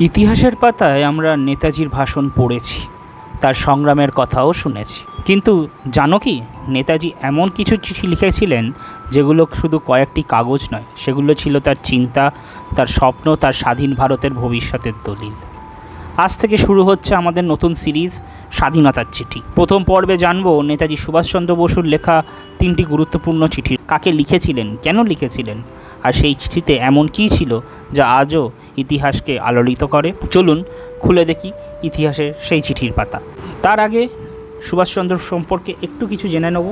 ইতিহাসের পাতায় আমরা নেতাজির ভাষণ পড়েছি, তার সংগ্রামের কথাও শুনেছি, কিন্তু জানো কি নেতাজি এমন কিছু চিঠি লিখেছিলেন যেগুলো শুধু কয়েকটি কাগজ নয়, সেগুলো ছিল তার চিন্তা, তার স্বপ্ন, তার স্বাধীন ভারতের ভবিষ্যতের দলিল। আজ থেকে শুরু হচ্ছে আমাদের নতুন সিরিজ স্বাধীনতার চিঠি। প্রথম পর্বে জানবো নেতাজি সুভাষচন্দ্র বসুর লেখা 3টি গুরুত্বপূর্ণ চিঠি কাকে লিখেছিলেন, কেন লিখেছিলেন, আর সেই চিঠিতে এমন কী ছিল যা আজও ইতিহাসকে আলোড়িত করে। চলুন খুলে দেখি ইতিহাসের সেই চিঠির পাতা। তার আগে সুভাষচন্দ্র সম্পর্কে একটু কিছু জেনে নেব,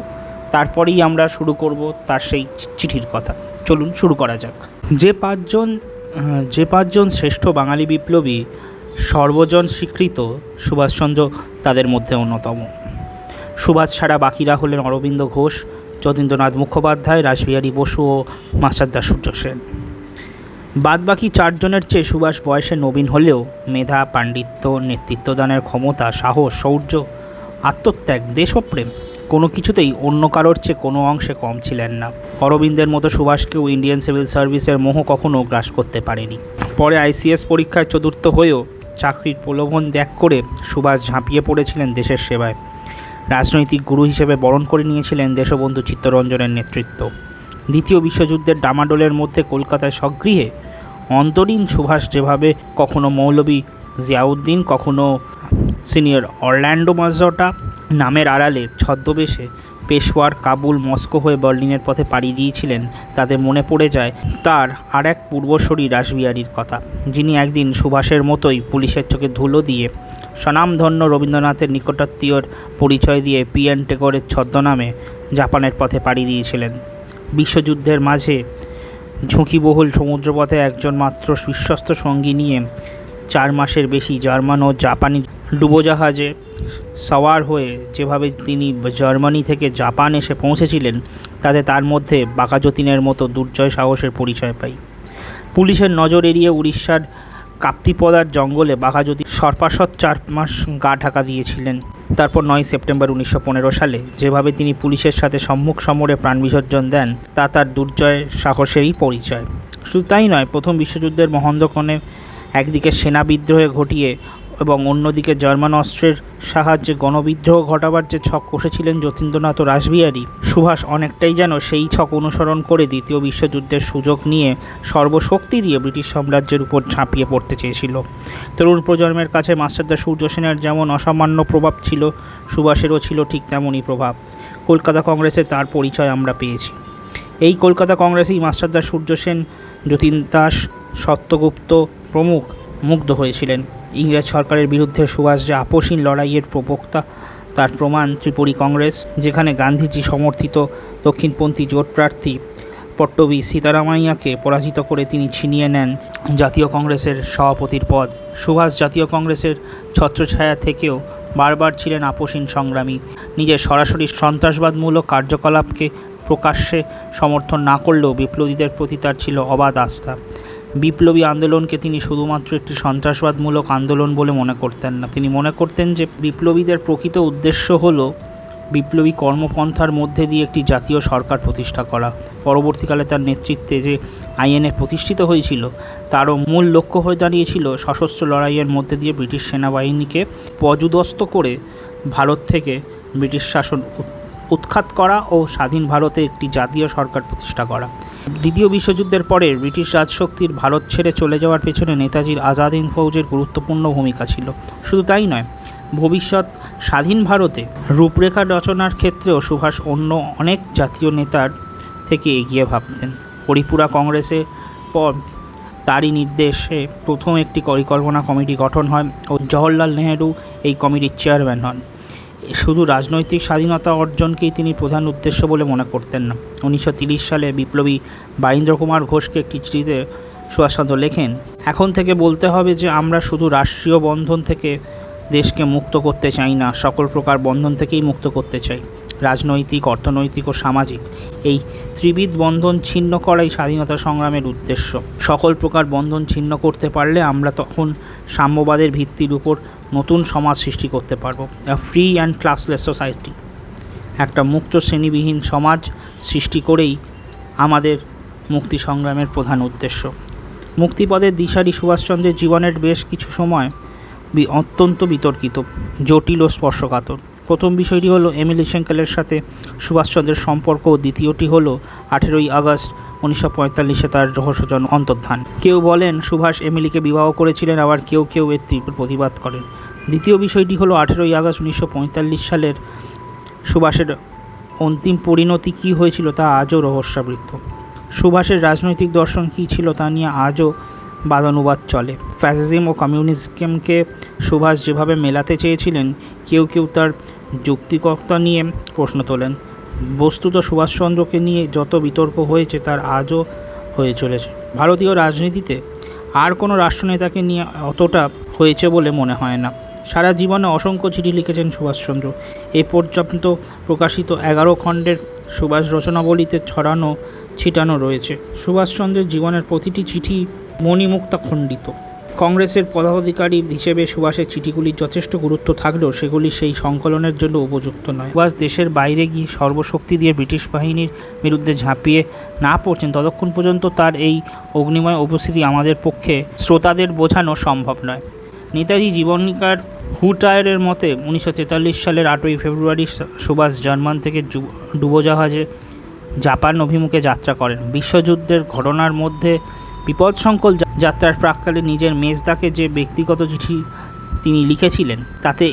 তারপরেই আমরা শুরু করব তার সেই চিঠির কথা। চলুন শুরু করা যাক। যে পাঁচজন শ্রেষ্ঠ বাঙালি বিপ্লবী সর্বজন স্বীকৃত, সুভাষচন্দ্র তাদের মধ্যে অন্যতম। সুভাষ ছাড়া বাকিরা হলেন অরবিন্দ ঘোষ, যতীন্দ্রনাথ মুখোপাধ্যায়, রাসবিহারী বসু ও মাস্টারদা সূর্য সেন। বাদবাকি 4 জনের চেয়ে সুভাষ বয়সে নবীন হলেও মেধা, পাণ্ডিত্য, নেতৃত্বদানের ক্ষমতা, সাহস, শৌর্য, আত্মত্যাগ, দেশপ্রেম কোনো কিছুতেই অন্য কারোর চেয়ে কোনো অংশে কম ছিলেন না। অরবিন্দের মতো সুভাষকেও ইন্ডিয়ান সিভিল সার্ভিসের মোহ কখনো গ্রাস করতে পারেনি। পরে আইসিএস পরীক্ষায় চতুর্থ হয়েও চাকরির প্রলোভন ত্যাগ করে সুভাষ ঝাঁপিয়ে পড়েছিলেন দেশের সেবায়। রাজনৈতিক গুরু হিসেবে বরণ করে নিয়েছিলেন দেশবন্ধু চিত্তরঞ্জনের নেতৃত্ব। দ্বিতীয় বিশ্বযুদ্ধের ডামাডোলের মধ্যে কলকাতায় স্বগৃহে অন্তরীণ সুভাষ যেভাবে কখনো মৌলভী জিয়াউদ্দিন, কখনো সিনিয়র অরল্যান্ডো মাজটা নামের আড়ালে ছদ্মবেশে পেশোয়ার, কাবুল, মস্কো হয়ে বার্লিনের পথে পাড়ি দিয়েছিলেন, তাতে মনে পড়ে যায় তার আর এক পূর্বসূরি রাসবিহারীর কথা, যিনি একদিন সুভাষের মতোই পুলিশের চোখে ধুলো দিয়ে স্বনামধন্য রবীন্দ্রনাথের নিকটাত্মীয়র পরিচয় দিয়ে পিএন টেগরের ছদ্মনামে জাপানের পথে পাড়ি দিয়েছিলেন। বিশ্বযুদ্ধের মাঝে ঝুঁকিবহুল সমুদ্রপথে একজন মাত্র বিশ্বস্ত সঙ্গী নিয়ে 4 মাসের বেশি জার্মান ও জাপানি ডুবোজাহাজে সওয়ার হয়ে যেভাবে তিনি জার্মানি থেকে জাপান এসে পৌঁছেছিলেন, তাতে তার মধ্যে বাঘাযতীনের মতো দুর্জয় সাহসের পরিচয় পাই। পুলিশের নজর এড়িয়ে উড়িষ্যার কাপ্তিপদার জঙ্গলে বাঘাযতী সর্পাসৎ 4 মাস গা ঢাকা দিয়েছিলেন। তারপর 9 সেপ্টেম্বর 1915 সালে যেভাবে তিনি পুলিশের সাথে সম্মুখ সমরে প্রাণ বিসর্জন দেন, তা তার দুর্জয় সাহসেরই পরিচয়। শুধু তাই নয়, প্রথম বিশ্বযুদ্ধের মহন্তক্ষণে একদিকে সেনা বিদ্রোহে ঘটিয়ে এবং অন্যদিকে জার্মান অস্ত্রের সাহায্যে গণবিদ্রোহ ঘটাবার যে ছক কষেছিলেন যতীন্দ্রনাথ ও রাসবিহারী, সুভাষ অনেকটাই যেন সেই ছক অনুসরণ করে দ্বিতীয় বিশ্বযুদ্ধের সুযোগ নিয়ে সর্বশক্তি দিয়ে ব্রিটিশ সাম্রাজ্যের উপর ঝাঁপিয়ে পড়তে চেয়েছিল। তরুণ প্রজন্মের কাছে মাস্টারদা সূর্য সেনের যেমন অসামান্য প্রভাব ছিল, সুভাষেরও ছিল ঠিক তেমনই প্রভাব। কলকাতা কংগ্রেসে তার পরিচয় আমরা পেয়েছি। এই কলকাতা কংগ্রেসেই মাস্টারদা সূর্য সেন, যতীন দাস, সত্যগুপ্ত প্রমুখ মুগ্ধ হয়েছিলেন। ইংরেজ সরকারের বিরুদ্ধে সুভাষ যে আপোষহীন লড়াইয়ের প্রবক্তা, তার প্রমাণ ত্রিপুরী কংগ্রেস, যেখানে গান্ধীজি সমর্থিত দক্ষিণপন্থী জোট প্রার্থী পট্টবী সীতারামাইয়াকে পরাজিত করে তিনি ছিনিয়ে নেন জাতীয় কংগ্রেসের সভাপতির পদ। সুভাষ জাতীয় কংগ্রেসের ছত্রছায়া থেকেও বারবার ছিলেন আপোষহীন সংগ্রামী। নিজের সরাসরি সন্ত্রাসবাদমূলক কার্যকলাপকে প্রকাশ্যে সমর্থন না করলেও বিপ্লবীদের প্রতি তার ছিল অবাধ আস্থা। বিপ্লবী আন্দোলনকে তিনি শুধুমাত্র একটি সন্ত্রাসবাদমূলক আন্দোলন বলে মনে করতেন না। তিনি মনে করতেন যে বিপ্লবীদের প্রকৃত উদ্দেশ্য হল বিপ্লবী কর্মপন্থার মধ্যে দিয়ে একটি জাতীয় সরকার প্রতিষ্ঠা করা। পরবর্তীকালে তার নেতৃত্বে যে আইএনএ প্রতিষ্ঠিত হয়েছিল, তারও মূল লক্ষ্য হয়ে দাঁড়িয়েছিল সশস্ত্র লড়াইয়ের মধ্যে দিয়ে ব্রিটিশ সেনাবাহিনীকে পর্যুদস্ত করে ভারত থেকে ব্রিটিশ শাসন উৎখাত করা ও স্বাধীন ভারতে একটি জাতীয় সরকার প্রতিষ্ঠা করা। দ্বিতীয় বিশ্বযুদ্ধের পরে ব্রিটিশ রাজশক্তির ভারত ছেড়ে চলে যাওয়ার পেছনে নেতাজির আজাদ হিন্দ ফৌজের গুরুত্বপূর্ণ ভূমিকা ছিল। শুধু তাই নয়, ভবিষ্যৎ স্বাধীন ভারতে রূপরেখা রচনার ক্ষেত্রেও সুভাষ অন্য অনেক জাতীয় নেতার থেকে এগিয়ে ভাবতেন। হরিপুরা কংগ্রেসের পর তারই নির্দেশে প্রথম একটি পরিকল্পনা কমিটি গঠন হয় ও জওহরলাল নেহেরু এই কমিটির চেয়ারম্যান হন। শুধু রাজনৈতিক স্বাধীনতা অর্জনকেই তিনি প্রধান উদ্দেশ্য বলে মনে করতেন না। 1930 সালে বিপ্লবী বারীন্দ্র কুমার ঘোষকে একটি চিঠিতে সুভাষচন্দ্র লেখেন, এখন থেকে বলতে হবে যে আমরা শুধু রাষ্ট্রীয় বন্ধন থেকে দেশকে মুক্ত করতে চাই না, সকল প্রকার বন্ধন থেকেই মুক্ত করতে চাই। রাজনৈতিক, অর্থনৈতিক ও সামাজিক এই ত্রিবিধ বন্ধন ছিন্ন করাই স্বাধীনতা সংগ্রামের উদ্দেশ্য। সকল প্রকার বন্ধন ছিন্ন করতে পারলে আমরা তখন সাম্যবাদের ভিত্তির উপর নতুন সমাজ সৃষ্টি করতে পারবো। আ ফ্রি অ্যান্ড ক্লাসলেস সোসাইটি, একটা মুক্ত শ্রেণীবিহীন সমাজ সৃষ্টি করেই আমাদের মুক্তি সংগ্রামের প্রধান উদ্দেশ্য। মুক্তিপদের দিশারি সুভাষচন্দ্রের জীবনের বেশ কিছু সময় অত্যন্ত বিতর্কিত, জটিল ও স্পর্শকাতর। প্রথম বিষয়টি হলো এমিলি সেঙ্কেলের সাথে সুভাষচন্দ্রের সম্পর্ক, ও দ্বিতীয়টি হলো 18ই আগস্ট 1945-এ তার রহস্যজনক অন্তর্ধান। কেউ বলেন সুভাষ এমিলিকে বিবাহ করেছিলেন, আবার কেউ কেউ এর তীব্র প্রতিবাদ করেন। দ্বিতীয় বিষয়টি হলো 18ই আগস্ট 1945 সালের সুভাষের অন্তিম পরিণতি কী হয়েছিল তা আজও রহস্যাবৃত। সুভাষের রাজনৈতিক দর্শন কী ছিল তা নিয়ে আজও বাদানুবাদ চলে। ফ্যাসিজম ও কমিউনিজমকে সুভাষ যেভাবে মেলাতে চেয়েছিলেন, কেউ কেউ তার যৌক্তিকতা নিয়ে প্রশ্ন তোলেন। বস্তুত সুভাষচন্দ্রকে নিয়ে যত বিতর্ক হয়েছে তার আজও হয়ে চলেছে। ভারতীয় রাজনীতিতে আর কোনো রাষ্ট্রনেতাকে নিয়ে অতটা হয়েছে বলে মনে হয় না। সারা জীবনে অসংখ্য চিঠি লিখেছেন সুভাষচন্দ্র। এ পর্যন্ত প্রকাশিত 11 খণ্ডের সুভাষ রচনাবলিতে ছড়ানো ছিটানো রয়েছে। সুভাষচন্দ্রের জীবনের প্রতিটি চিঠি মণিমুক্তা খণ্ডিত। কংগ্রেসের পদাধিকারী হিসেবে সুভাষের চিঠিগুলির যথেষ্ট গুরুত্ব থাকলেও সেগুলি সেই সংকলনের জন্য উপযুক্ত নয়। সুভাষ দেশের বাইরে গিয়ে সর্বশক্তি দিয়ে ব্রিটিশ বাহিনীর বিরুদ্ধে ঝাঁপিয়ে না পড়ছেন ততক্ষণ পর্যন্ত তার এই অগ্নিময় উপস্থিতি আমাদের পক্ষে শ্রোতাদের বোঝানো সম্ভব নয়। নেতাজি জীবনীকার হুটায়ারের মতে 1943 সালের 8ই ফেব্রুয়ারি সুভাষ জার্মান থেকে ডুবোজাহাজে জাপান অভিমুখে যাত্রা করেন। বিশ্বযুদ্ধের ঘটনার মধ্যে বিপদসংকুল যাত্রার প্রাক্কালে নিজের মেজদাকে যে ব্যক্তিগত চিঠি তিনি লিখেছিলেন, তাতে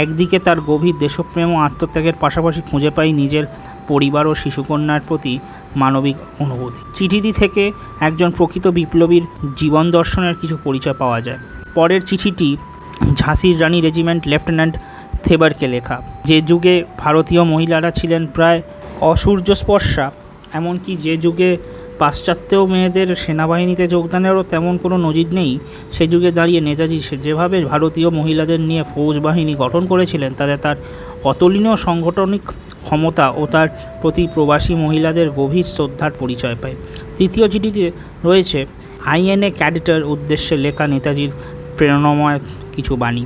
একদিকে তার গভীর দেশপ্রেম ও আত্মত্যাগের পাশাপাশি খুঁজে পাই নিজের পরিবার ও শিশুকন্যার প্রতি মানবিক অনুভূতি। চিঠিটি থেকে একজন প্রকৃত বিপ্লবীর জীবন দর্শনের কিছু পরিচয় পাওয়া যায়। পরের চিঠিটি ঝাঁসির রানী রেজিমেন্ট লেফটেন্যান্ট থেবারকে লেখা। যে যুগে ভারতীয় মহিলারা ছিলেন প্রায় অসূর্যস্পর্শা, এমনকি যে যুগে পাশ্চাত্য মেয়েদের সেনাবাহিনীতে যোগদানেরও তেমন কোনো নজির নেই, সে যুগে দাঁড়িয়ে নেতাজি যেভাবে ভারতীয় মহিলাদের নিয়ে ফৌজ বাহিনী গঠন করেছিলেন, তাতে তার অতুলনীয় সাংগঠনিক ক্ষমতা ও তার প্রতি প্রবাসী মহিলাদের গভীর শ্রদ্ধার পরিচয় পায়। তৃতীয় চিঠিতে রয়েছে আইএনএ ক্যাডেটের উদ্দেশ্যে লেখা নেতাজির প্রেরণাময় কিছু বাণী।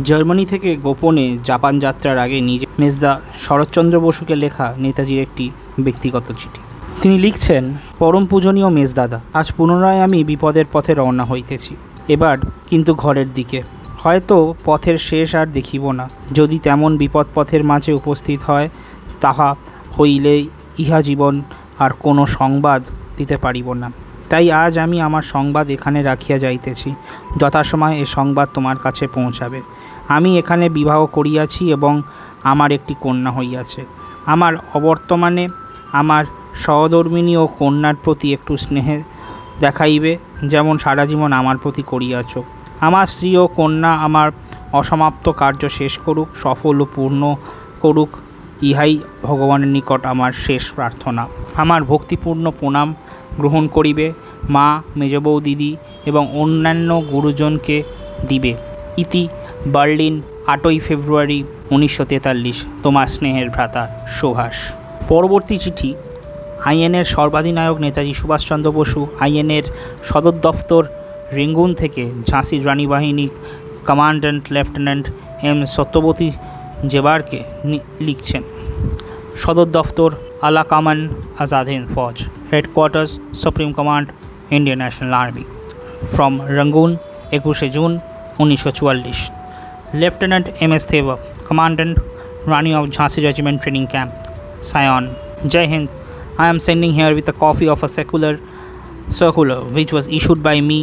জার্মানি থেকে গোপনে জাপান যাত্রার আগে নিজে মেজদা শরৎচন্দ্র বসুকে লেখা নেতাজির একটি ব্যক্তিগত চিঠি। তিনি লিখছেন, পরম পূজনীয় মেজদাদা, আজ পুনরায় আমি বিপদের পথে রওনা হইতেছি, এবার কিন্তু ঘরের দিকে। হয়তো পথের শেষ আর দেখিব না। যদি তেমন বিপদ পথের মাঝে উপস্থিত হয়, তাহা হইলে ইহা জীবন আর কোনো সংবাদ দিতে পারিব না। তাই আজ আমি আমার সংবাদ এখানে রাখিয়া যাইতেছি। যথাসময় এ সংবাদ তোমার কাছে পৌঁছাবে। আমি এখানে বিবাহ করিয়াছি এবং আমার একটি কন্যা হইয়াছে। আমার অবর্তমানে আমার সহধর্মিণী ও কন্যার প্রতি একটু স্নেহ দেখাইবে, যেমন সারা জীবন আমার প্রতি করিয়াছ। আমার স্ত্রী ও কন্যা আমার অসমাপ্ত কার্য শেষ করুক, সফল ও পূর্ণ করুক, ইহাই ভগবানের নিকট আমার শেষ প্রার্থনা। আমার ভক্তিপূর্ণ প্রণাম গ্রহণ করিবে, মা, মেজবউ দিদি এবং অন্যান্য গুরুজনকে দিবে। ইতি বার্লিন, 8ই ফেব্রুয়ারি 1943। তোমার স্নেহের ভ্রাতা সুভাষ। পরবর্তী চিঠি আইএনএর সর্বাধিনায়ক নেতাজি সুভাষচন্দ্র বসু আইএনএর সদর দফতর রেঙ্গুন থেকে ঝাঁসির রানী বাহিনী কমান্ড্যান্ট লেফটেন্যান্ট এম সত্যবতী জেবারকে লিখছেন। সদর দফতর আলা কামান Azad Hind Fauj, headquarters supreme command Indian national army, from Rangoon, 21 June 1944। Lieutenant M S Thevar, commandant Rani of Jhansi Regiment Training Camp, Sion. Jai Hind. I am sending here with a copy of a circular which was issued by me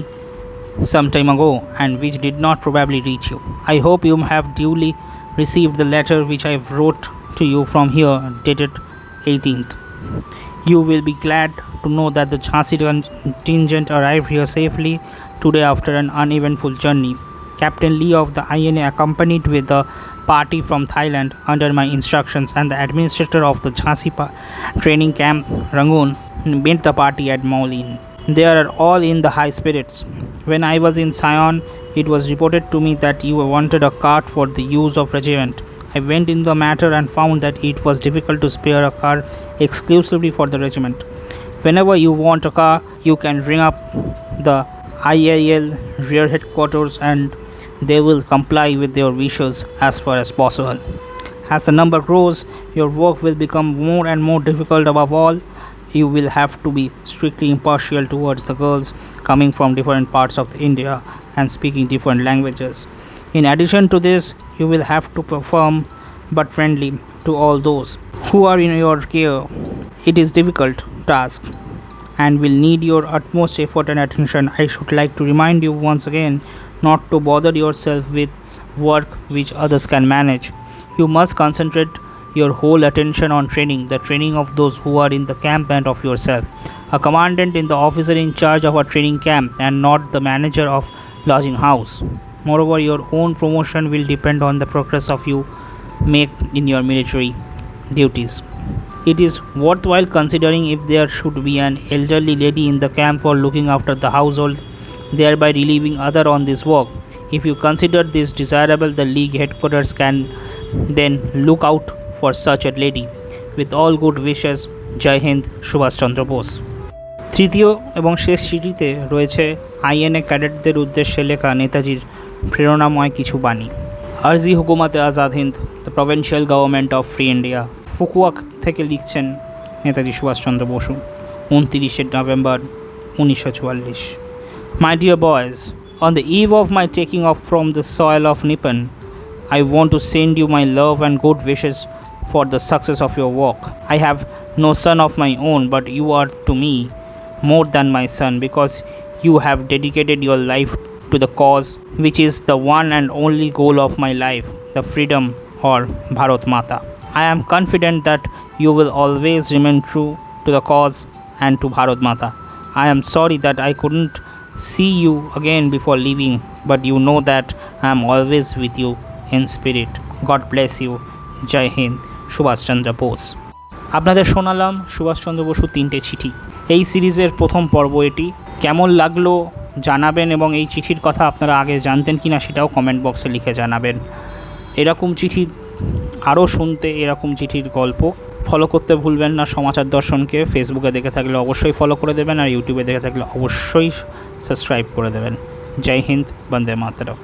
some time ago and which did not probably reach you. I hope you have duly received the letter which I wrote to you from here, dated 18th. You will be glad to know that the Jhansi contingent arrived here safely today after an uneventful journey. Captain Lee of the INA, accompanied with the party from Thailand under my instructions, and the administrator of the Jhansi training camp Rangoon, met the party at Maulin. They are all in the high spirits. When I was in Sion, it was reported to me that you wanted a cart for the use of regiment. I went into the matter and found that it was difficult to spare a car exclusively for the regiment. Whenever you want a car, you can ring up the IAL rear headquarters and they will comply with your wishes as far as possible. As the number grows, your work will become more and more difficult. Above all, you will have to be strictly impartial towards the girls coming from different parts of India and speaking different languages. In addition to this, you will have to perform but friendly to all those who are in your care. It is difficult task and will need your utmost effort and attention. I should like to remind you once again not to bother yourself with work which others can manage. You must concentrate your whole attention on training, the training of those who are in the camp and of yourself. A commandant is the officer in charge of a training camp and not the manager of lodging house. Moreover, your own promotion will depend on the progress of you make in your military duties. It is worthwhile considering if there should be an elderly lady in the camp for looking after the household, thereby relieving other on this work. If you consider this desirable, the League headquarters can then look out for such a lady. With all good wishes, জয় হিন্দ, সুভাষচন্দ্র বোস। তৃতীয় এবং শেষ চিঠিতে রয়েছে INA ক্যাডেটদের উদ্দেশ্যে লেখা নেতাজির প্রেরণাময় কিছু বাণী। আরজি হুকুমাতে Azad Hind, the provincial government of free India. ফুকুয়া থেকে লিখছেন Netaji Subhashchandra Bose, 29 November 1944। My dear boys, on the eve of my taking off from the soil of Nippon, I want to send you my love and good wishes for the success of your work. I have no son of my own, but you are to me more than my son, because you have dedicated your life to the cause which is the one and only goal of my life, the freedom or Bharat Mata. I am confident that you will always remain true to the cause and to Bharat Mata. I am sorry that I couldn't see you again before leaving, but you know that I am always with you in spirit. God bless you. জয় হিন্দ, সুভাষচন্দ্র বোস। আপনাদের শোনালাম সুভাষচন্দ্র বসু 3টে চিঠি। এই সিরিজের প্রথম পর্ব এটি। কেমন লাগলো জানাবেন এবং এই চিঠির কথা আপনারা আগে জানতেন কি না সেটাও কমেন্ট বক্সে লিখে জানাবেন। এরকম চিঠি আরও শুনতে, এরকম চিঠির গল্প ফলো করতে ভুলবেন না সমাচার দর্শনকে। ফেসবুকে দেখে থাকলে অবশ্যই ফলো করে দেবেন, আর ইউটিউবে দেখে থাকলে অবশ্যই সাবস্ক্রাইব করে দেবেন। জয় হিন্দ, বন্দে মাতরম।